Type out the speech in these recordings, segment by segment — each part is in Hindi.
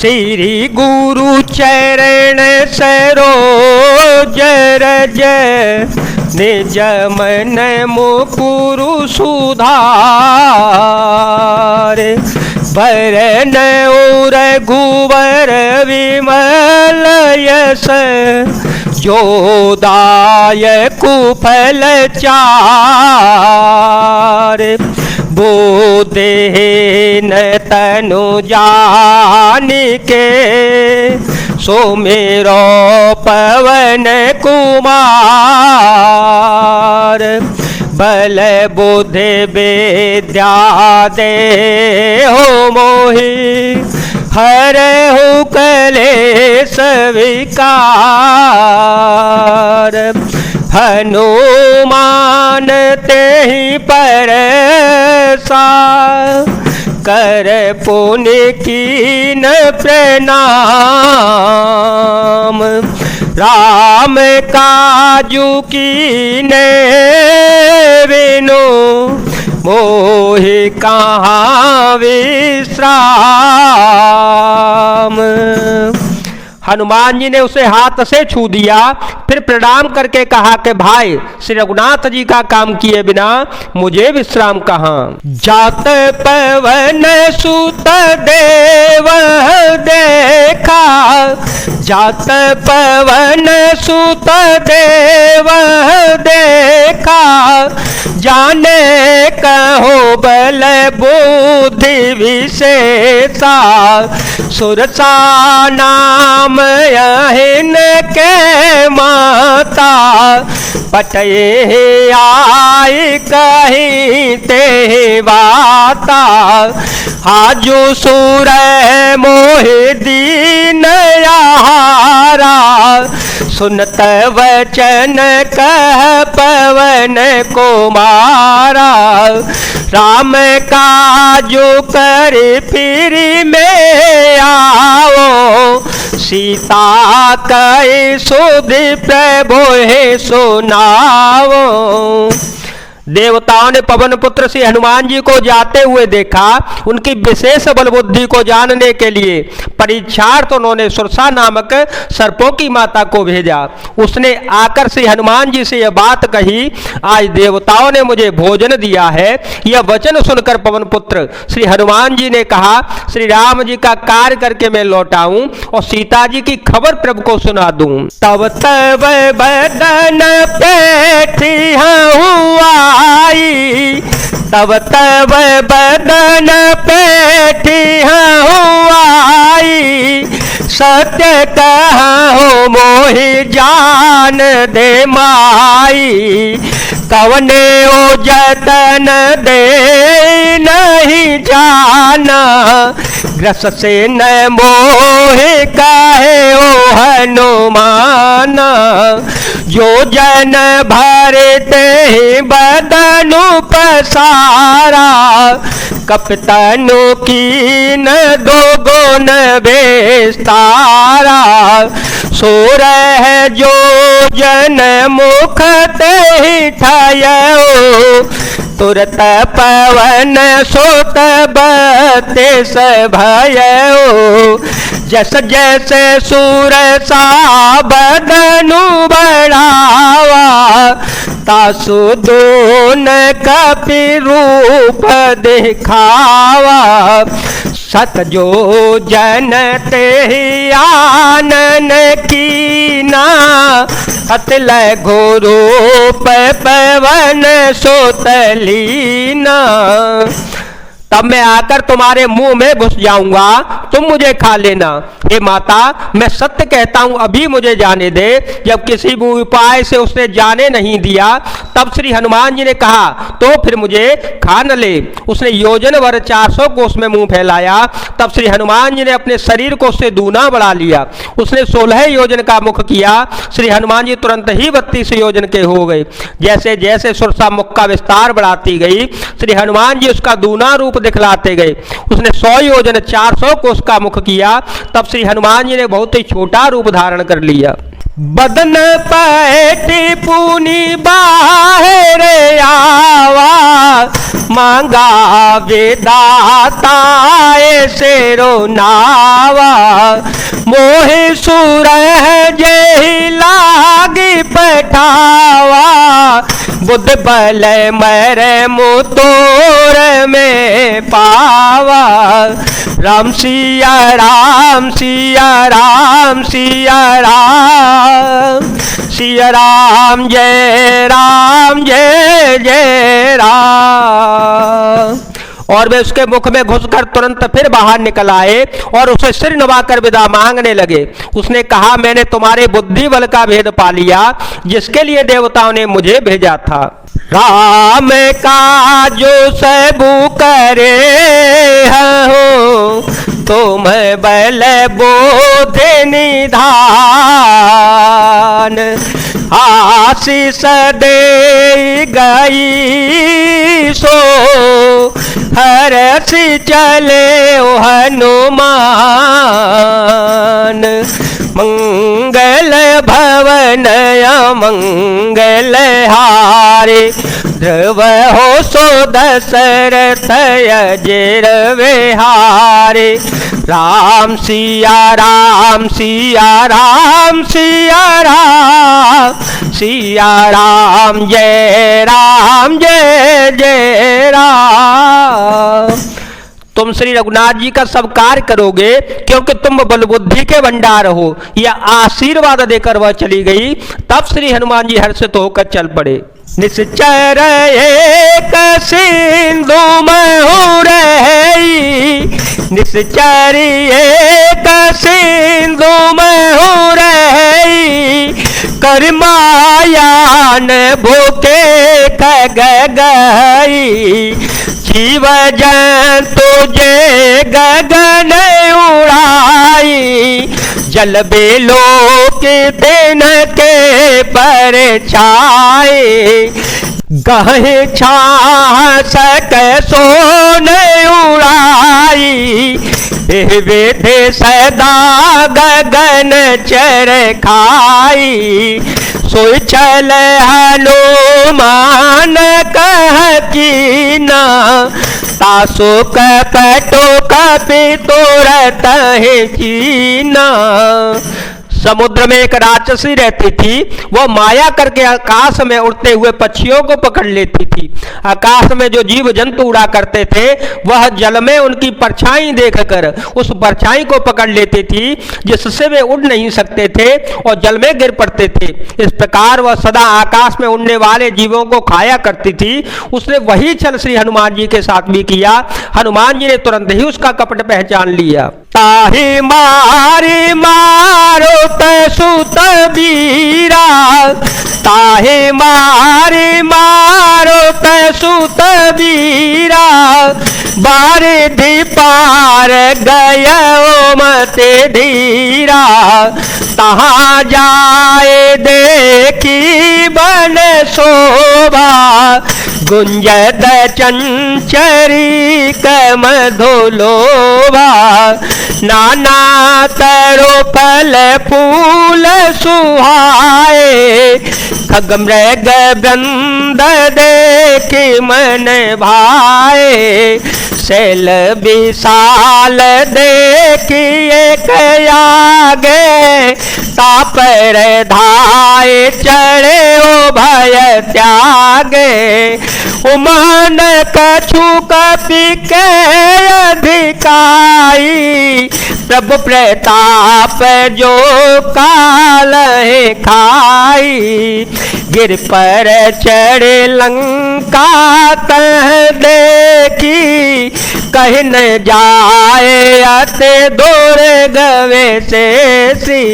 श्री गुरु चरण सरोज रज निज मन मुकुरु सुधार वरण और रघुवर विमल यश जोदायक फल चार बोधेन तनु जानिके सुमिरो पवन कुमार बल बुद्धि विद्या दे हो मोहि हरहु कलेश विकार हनुमान तेहि परसा कर पुण्य कीन प्रणाम राम काजू कीने बिनु मोहि कहाँ विश्राम। हनुमान जी ने उसे हाथ से छू दिया, फिर प्रणाम करके कहा कि भाई श्री रघुनाथ जी का काम किए बिना मुझे विश्राम कहाँ। जात पवन सुत देव देखा, जात पवन सुत देव देखा, जाने कहो बल बुद्धि विशेषा, सुरसा नाम अहिन के माता, पटये आई कहीं ते बाता, हाजू सूर मोहि दीन यारा, सुनत वचन कह पवन कुमारा, राम काजू कर फिर में आओ, सीता कई सुध प्रभु सुनाओ। देवताओं ने पवन पुत्र श्री हनुमान जी को जाते हुए देखा। उनकी विशेष बल बुद्धि को जानने के लिए परीक्षार्थ उन्होंने सुरसा नामक सर्पों की माता को भेजा। उसने आकर श्री हनुमान जी से यह बात कही, आज देवताओं ने मुझे भोजन दिया है। यह वचन सुनकर पवन पुत्र श्री हनुमान जी ने कहा, श्री राम जी का कार्य करके मैं लौटाऊं और सीता जी की खबर प्रभु को सुना दूं। तब तब बदन पेठी हुआ, तब तब बदन पेठी हुआई, सत्य कहो मोहि जान दे माई, कवने ओ जतन दे नहीं जाना, ग्रस से न मोहि काहे ओ हनुमाना, जो जन भरते बदनु पसारा, कपतनु कीन दो गुण बेस्तारा, सो रह जो जन मुख ते ठयो, तुरत पवन सुत बत्तीस भयो, जस जैसे सूर सा बदनु बढ़ावा, तासु दोन कपि रूप दिखावा, सत जो जन ते आनन कीना, अतल घोरूप पवन सोतलीना। तब मैं आकर तुम्हारे मुंह में घुस जाऊंगा, तुम मुझे खा लेना। हे माता, मैं सत्य कहता हूं, अभी मुझे जाने दे। जब किसी भी उपाय से उसने जाने नहीं दिया, तब श्री हनुमान जी ने कहा, तो फिर मुझे खा न ले। उसने योजन भर 400 कोस में मुंह फैलाया। तब श्री हनुमान जी ने अपने शरीर को उससे दूना बढ़ा लिया। उसने 16 योजन का मुख किया। श्री हनुमान जी तुरंत ही 32 योजन के हो गए। जैसे जैसे सुरसा मुख का विस्तार बढ़ाती गई, श्री हनुमान जी उसका दूना रूप दिखलाते गए। उसने 100 योजन 400 कोस का मुख किया। तब श्री हनुमान जी ने बहुत ही छोटा रूप धारण कर लिया। बदन पैटी पुनी बाहर आवा, मांगा विदाता ऐसे रो नावा, मोहि सूरज लागी पठावा, बुद्ध बल मरे मुतोर में पावा। राम सिया राम सिया राम सिया राम, सिया राम जय जय राम। और वे उसके मुख में घुसकर तुरंत फिर बाहर निकल आए और उसे सिर नवाकर विदा मांगने लगे। उसने कहा, मैंने तुम्हारे बुद्धि बल का भेद पा लिया जिसके लिए देवताओं ने मुझे भेजा था। राम का जो सबू करे हो, तुम बल बोध निधान। आशीष दे गई सो हरसि चले हनुमान। मंगल भवन मंगल हारे, ध्रुव हो सो दशरथ अजेर विहारे। राम सिया राम सिया राम सिया राम, सिया राम जय जय राम। तुम श्री रघुनाथ जी का सब कार्य करोगे क्योंकि तुम बल बुद्धि के भंडार हो, यह आशीर्वाद देकर वह चली गई। तब श्री हनुमान जी हर्षित होकर चल पड़े। निश्चर एक सिंधु महु रही, निश्चर एक सिंधु महु रही। कर मायान भूखे खग गई, जीव जंतु जे गगन उड़ाई। जल बेलो के दिन के पर छाए, गहे छा सक सोन उड़ाई। वेदे सदा गगन चर खाई, सोई चल हनुमान कह कीना। तासो कपटो कपि तोरत है कीना। समुद्र में एक राक्षसी रहती थी। वह माया करके आकाश में उड़ते हुए पक्षियों को पकड़ लेती थी। आकाश में जो जीव जंतु उड़ा करते थे वह जल में उनकी परछाई देखकर उस परछाई को पकड़ लेती थी, जिससे वे उड़ नहीं सकते थे और जल में गिर पड़ते थे। इस प्रकार वह सदा आकाश में उड़ने वाले जीवों को खाया करती थी। उसने वही छल श्री हनुमान जी के साथ भी किया। हनुमान जी ने तुरंत ही उसका कपट पहचान लिया। ताहि मारे मारो सुत बीरा, ताहि मारे मारो सुत बीरा। बारिधि पार गयो मते धीरा, तहाँ जाए देखी बन शोभा। गुंजत चंचरी कम धोलोभा, नाना तरो फल फूल सुहाए। खग मृग बृंद देखि मन भाए, शैल विशाल देखि एक आगे। तापर धाये चढ़े ओ भय त्यागे, उमान कछु कपि के अधिकाई। प्रभु प्रताप जो काल है खाई, गिर पर चढ़े लंका तह देखी। कहीं न जाए अते दूर गवे शेषी,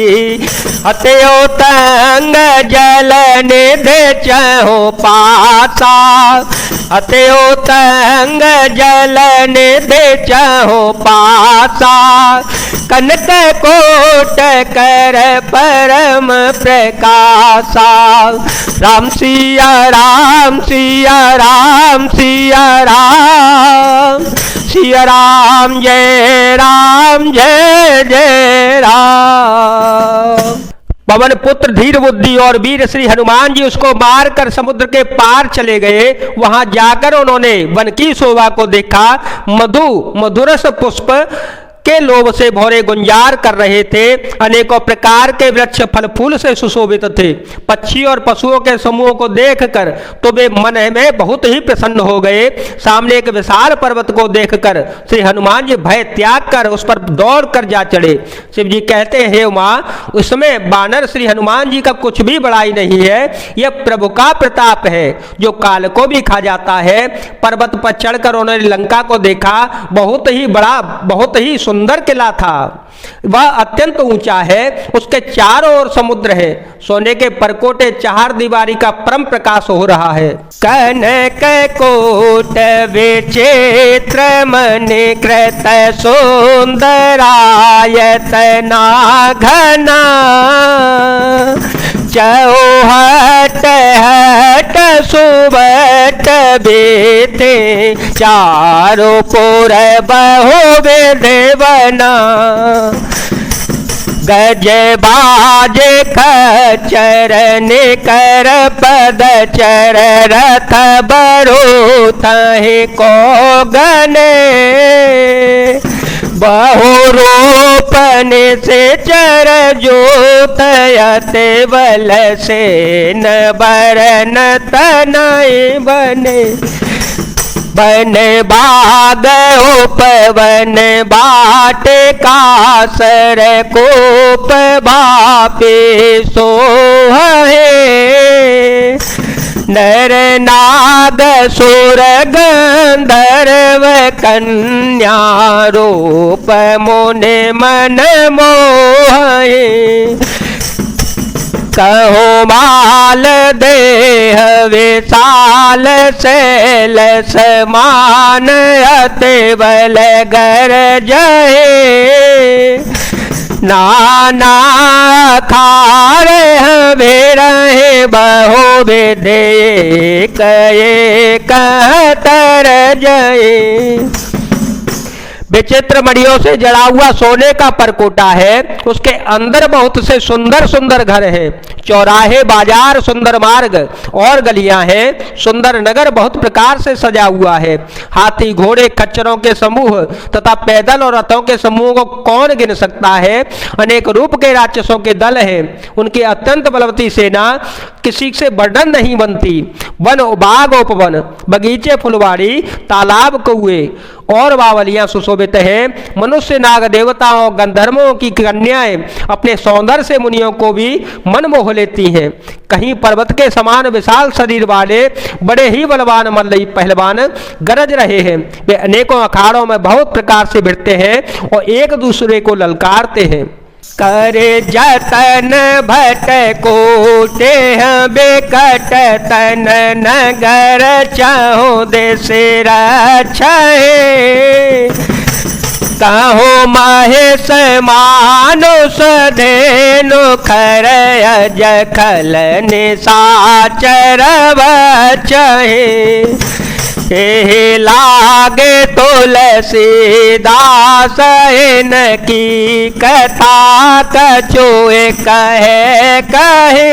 अतयो तंग जल निधि चहो पासा। अतयो तंग जल निधि चहो पासा, कनक कोट कर परम प्रकाशा। राम सिया राम सिया राम सिया राम, सिया राम जय जय राम। पवन पुत्र धीर बुद्धि और वीर श्री हनुमान जी उसको मारकर समुद्र के पार चले गए। वहां जाकर उन्होंने वन की शोभा को देखा। मधुरस पुष्प के लोभ से भौरे गुंजार कर रहे थे। अनेकों प्रकार के वृक्ष फल फूल से सुशोभित थे। पक्षी और पशुओं के समूह को देखकर तो वे मन में बहुत ही प्रसन्न हो गए। सामने एक विशाल पर्वत को देखकर श्री हनुमान जी भय त्याग कर उस पर दौड़ कर जा चढ़े। शिव जी कहते हैं, हे उमा, उसमें बानर श्री हनुमान जी का कुछ भी बड़ाई नहीं है। यह प्रभु का प्रताप है जो काल को भी खा जाता है। पर्वत पर चढ़कर उन्होंने लंका को देखा। बहुत ही बड़ा, बहुत ही सुंदर किला था। वह अत्यंत ऊंचा है। उसके चारों ओर समुद्र है। सोने के परकोटे चार दीवारी का परम प्रकाश हो रहा है। कनक कोट विचित्र मणि कृत सुंदरायतना घना चौहट हट सुबट बेते चारों पुर बहु देवना गज बाज खचर निकर पद चर रथ बरो तहि को गने बहुरूपन से चर जोतयते बल से न बरन तनय बने बन बाग उपवन बाट कासर कोप बापे सोहे नर नाग सुर गंधर्व कन्या रूप मुनि मन मोहे कहो माल देह विशाल शैल समान अति बल गर जय नाना खार हमें रहे बहु विधि कहे कहतर जय। विचित्र मणियों से जड़ा हुआ सोने का परकोटा है। उसके अंदर बहुत से सुंदर सुंदर घर हैं। चौराहे, बाजार, सुंदर मार्ग और गलियां हैं। सुंदर नगर बहुत प्रकार से सजा हुआ है। हाथी, घोड़े, खच्चरों के समूह तथा पैदल और रथों के समूह को कौन गिन सकता है। अनेक रूप के राक्षसों के दल हैं। उनकी अत्यंत बलवती सेना किसी से वर्णन नहीं बनती। वन, बाग, उपवन, बगीचे, फुलवाड़ी, तालाब, कुएं और बावलियां सुशोभित हैं। मनुष्य, नाग, देवताओं, गंधर्वों की कन्याएं अपने सौंदर्य से मुनियों को भी मन मोह लेती हैं। कहीं पर्वत के समान विशाल शरीर वाले बड़े ही बलवान मल्लई पहलवान गरज रहे हैं। वे अनेकों अखाड़ों में बहुत प्रकार से भिड़ते हैं और एक दूसरे को ललकारते हैं। करे जतन भट कोटे बेकट तन नगर चाहो देश रक्षे कहो महेश मानुष धेनु खर जखल निशाचर बचहे हे लागे तुलसीदास की कथा कछुए कहे कहे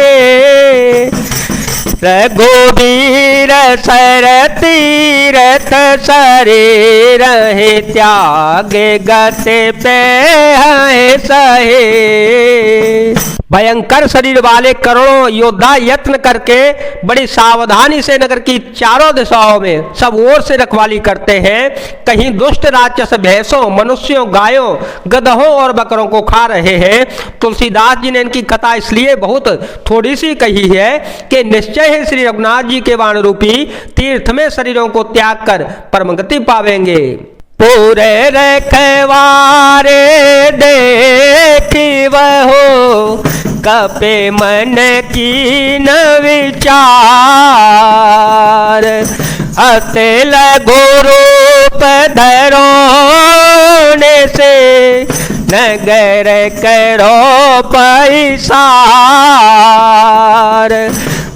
रघुवीर सर तीरथ शरीर रहे त्यागे गते पे है सहे। भयंकर शरीर वाले करोड़ों योद्धा यत्न करके बड़ी सावधानी से नगर की चारों दिशाओं में सब ओर से रखवाली करते हैं। कहीं दुष्ट राक्षस भैंसों, मनुष्यों, गायों, गधों और बकरों को खा रहे हैं। तुलसीदास जी ने इनकी कथा इसलिए बहुत थोड़ी सी कही है कि निश्चय ही श्री रघुनाथ जी के वाण रूपी तीर्थ में शरीरों को त्याग कर परमगति पावेंगे। पूरे रखवारे देखी वहो कपे मन की न विचार अतिल गुरूप धरो से नगर करो पैसार।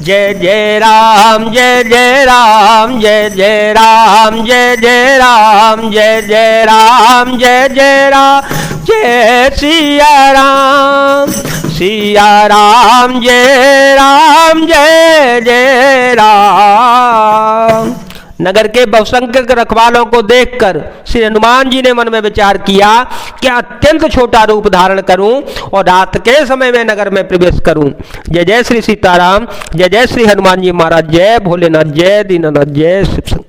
जय जय राम जय जय राम जय जय राम जय जय राम जय जय राम जय जय राम जय सिया राम जय राम जय जय राम। नगर के बहुसंख्यक रखवालों को देखकर श्री हनुमान जी ने मन में विचार किया कि अत्यंत छोटा रूप धारण करूं और रात के समय में नगर में प्रवेश करूं। जय जय श्री सीताराम, जय जय श्री हनुमान जी महाराज, जय भोलेनाथ, जय दीनानाथ, जय शिव शंकर।